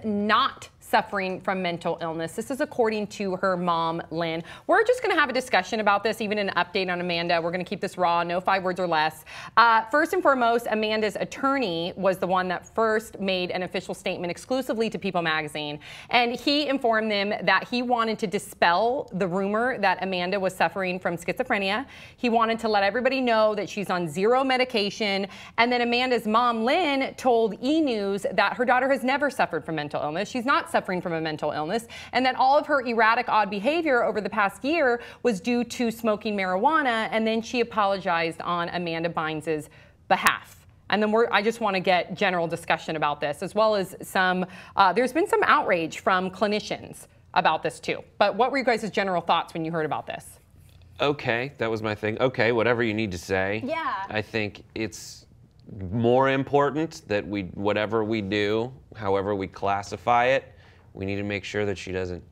not suffering from mental illness. This is according to her mom, Lynn. We're just going to have a discussion about this, even an update on Amanda. We're going to keep this raw, no 5 words or less. First and foremost, Amanda's attorney was the one that first made an official statement exclusively to People magazine. And he informed them that he wanted to dispel the rumor that Amanda was suffering from schizophrenia. He wanted to let everybody know that she's on 0 medication. And then Amanda's mom, Lynn, told E! News that her daughter has never suffered from mental illness. She's not suffering from a mental illness, and that all of her erratic, odd behavior over the past year was due to smoking marijuana, and then she apologized on Amanda Bynes' behalf. And then I just want to get general discussion about this, as well as some, there's been some outrage from clinicians about this too. But what were you guys' general thoughts when you heard about this? Okay, that was my thing. Okay, whatever you need to say. Yeah. I think it's more important that whatever we do, however we classify it, we need to make sure that she doesn't,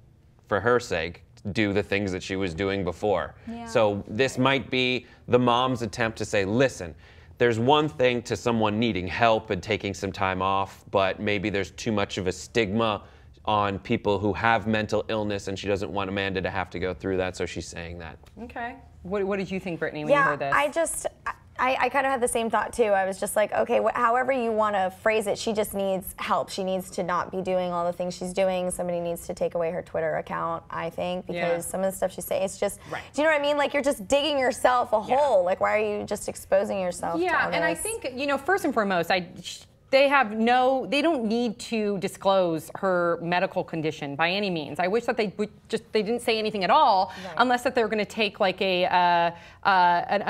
for her sake, do the things that she was doing before. Yeah. So this might be the mom's attempt to say, listen, there's one thing to someone needing help and taking some time off, but maybe there's too much of a stigma on people who have mental illness, and she doesn't want Amanda to have to go through that, so she's saying that. Okay. What did you think, Brittany, when you heard this? I kind of had the same thought too. I was just like, okay, however you want to phrase it, she just needs help. She needs to not be doing all the things she's doing. Somebody needs to take away her Twitter account, I think, because some of the stuff she's saying, it's just, do you know what I mean? Like, you're just digging yourself a hole. Like, why are you just exposing yourself to all this? And I think, you know, first and foremost, they don't need to disclose her medical condition by any means. I wish that they didn't say anything at all, unless that they're going to take like an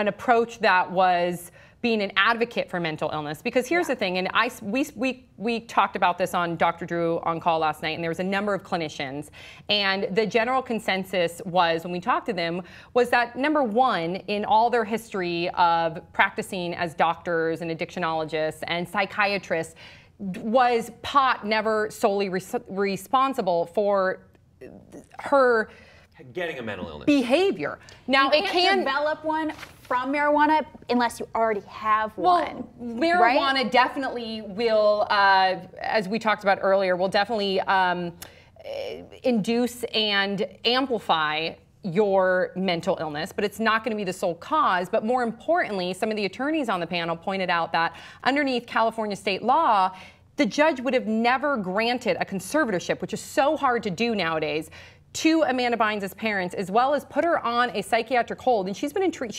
approach that was being an advocate for mental illness. Because here's the thing, and we talked about this on Dr. Drew on Call last night, and there was a number of clinicians, and the general consensus was, when we talked to them, was that number one, in all their history of practicing as doctors and addictionologists and psychiatrists, was pot never solely responsible for her getting a mental illness behavior. Now, you can't develop one from marijuana unless you already have one. Well, marijuana definitely will, as we talked about earlier, will definitely induce and amplify your mental illness, but it's not going to be the sole cause. But more importantly, some of the attorneys on the panel pointed out that underneath California state law, the judge would have never granted a conservatorship, which is so hard to do nowadays, to Amanda Bynes' parents, as well as put her on a psychiatric hold, and she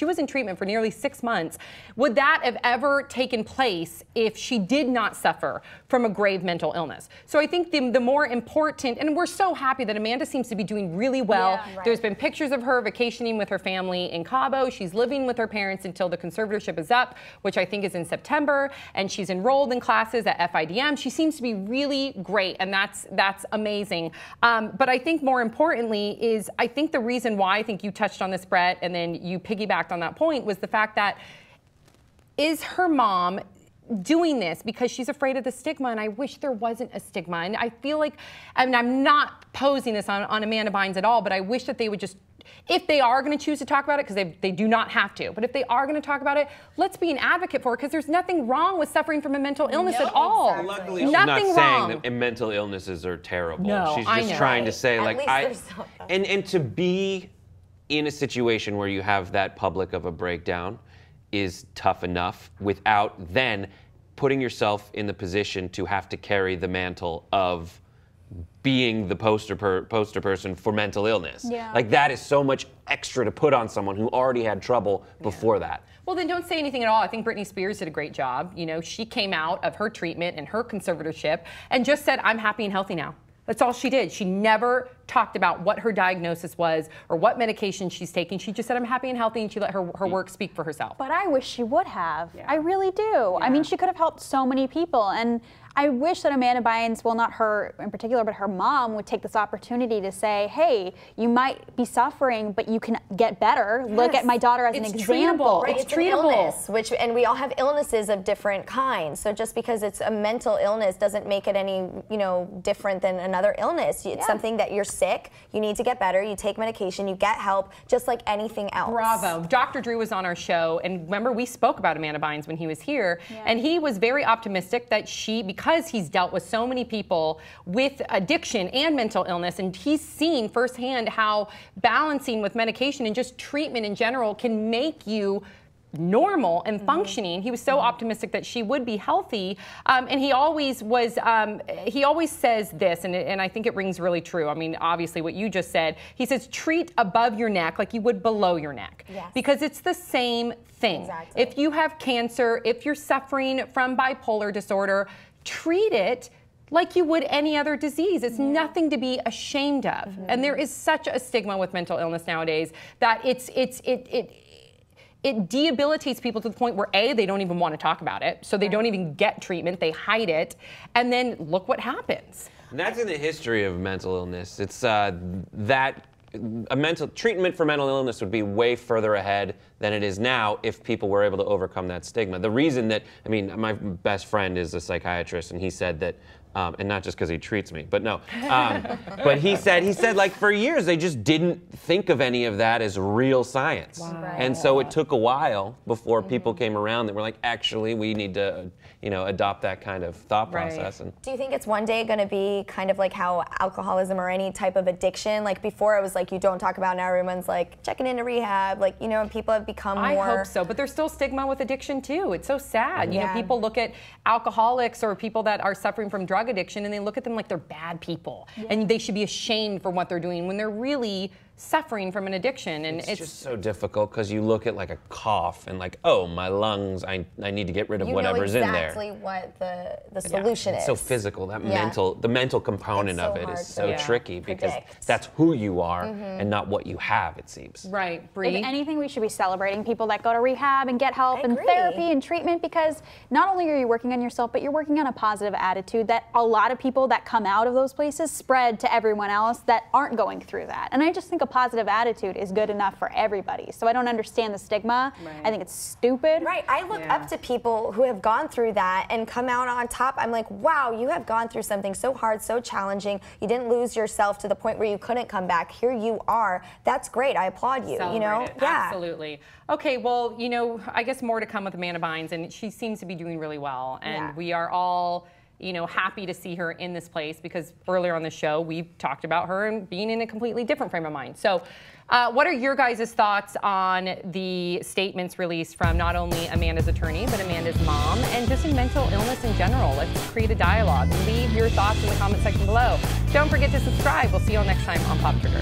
was in treatment for nearly 6 months. Would that have ever taken place if she did not suffer from a grave mental illness? So I think the more important, and we're so happy that Amanda seems to be doing really well. There's been pictures of her vacationing with her family in Cabo. She's living with her parents until the conservatorship is up, which I think is in September, and she's enrolled in classes at FIDM. She seems to be really great, and that's amazing. But I think more importantly is, I think the reason why I think you touched on this, Brett, and then you piggybacked on that point, was the fact that, is her mom doing this because she's afraid of the stigma? And I wish there wasn't a stigma. And I feel like, I mean, I'm not posing this on Amanda Bynes at all, but I wish that they would just, if they are going to choose to talk about it, because they do not have to, but if they are going to talk about it, let's be an advocate for it, because there's nothing wrong with suffering from a mental illness at all. Exactly. Luckily, she's not saying that mental illnesses are terrible. No, she's just trying to say, like, and to be in a situation where you have that public of a breakdown is tough enough without then putting yourself in the position to have to carry the mantle of being the poster person for mental illness. Like, that is so much extra to put on someone who already had trouble before that. Well, then don't say anything at all. I think Britney Spears did a great job. You know, she came out of her treatment and her conservatorship and just said, I'm happy and healthy now. That's all she did. She never talked about what her diagnosis was or what medication she's taking. She just said, I'm happy and healthy, and she let her work speak for herself. But I wish she would have. I really do. I mean, she could have helped so many people. And I wish that Amanda Bynes, well, not her in particular, but her mom would take this opportunity to say, hey, you might be suffering, but you can get better. Look at my daughter as an example. Right? It's treatable. And we all have illnesses of different kinds. So just because it's a mental illness doesn't make it any, different than another illness. It's something that you're sick, you need to get better, you take medication, you get help, just like anything else. Bravo. Dr. Drew was on our show, and remember, we spoke about Amanda Bynes when he was here, and he was very optimistic that because he's dealt with so many people with addiction and mental illness, and he's seen firsthand how balancing with medication and just treatment in general can make you normal and functioning. He was so optimistic that she would be healthy, and he always was. He always says this, and I think it rings really true. I mean, obviously, what you just said. He says, treat above your neck like you would below your neck, because it's the same thing. Exactly. If you have cancer, if you're suffering from bipolar disorder, treat it like you would any other disease. It's nothing to be ashamed of. And there is such a stigma with mental illness nowadays that it debilitates people to the point where A, they don't even want to talk about it, so they don't even get treatment, they hide it, and then look what happens. And that's in the history of mental illness. It's that a mental treatment for mental illness would be way further ahead than it is now if people were able to overcome that stigma. The reason that, I mean, my best friend is a psychiatrist, and he said that, and not just because he treats me, but no. But he said like for years they just didn't think of any of that as real science. Wow. Right. And so it took a while before people came around that were like, actually, we need to, adopt that kind of thought process. And do you think it's one day going to be kind of like how alcoholism or any type of addiction, like before it was like you don't talk about, now everyone's like checking into rehab, like, and people have become more. I hope so, but there's still stigma with addiction too. It's so sad. You know, people look at alcoholics or people that are suffering from drug addiction and they look at them like they're bad people and they should be ashamed for what they're doing when they're really suffering from an addiction. And it's just so difficult because you look at like a cough and like, oh, my lungs, I need to get rid of whatever's in there. You know exactly what the solution is. It's so physical. That the mental component of it is so tricky because that's who you are and not what you have, it seems. Right, Bree? If anything, we should be celebrating people that go to rehab and get help and therapy and treatment, because not only are you working on yourself, but you're working on a positive attitude that a lot of people that come out of those places spread to everyone else that aren't going through that. And I just think a positive attitude is good enough for everybody. So I don't understand the stigma. I think it's stupid. Right. I look up to people who have gone through that and come out on top. I'm like, wow, you have gone through something so hard, so challenging. You didn't lose yourself to the point where you couldn't come back. Here you are. That's great. I applaud you. Celebrate it. Absolutely. Okay, well, I guess more to come with Amanda Bynes, and she seems to be doing really well. And we are all happy to see her in this place, because earlier on the show we talked about her and being in a completely different frame of mind. So what are your guys' thoughts on the statements released from not only Amanda's attorney, but Amanda's mom, and just in mental illness in general? Let's create a dialogue. Leave your thoughts in the comment section below. Don't forget to subscribe. We'll see you all next time on Pop Trigger.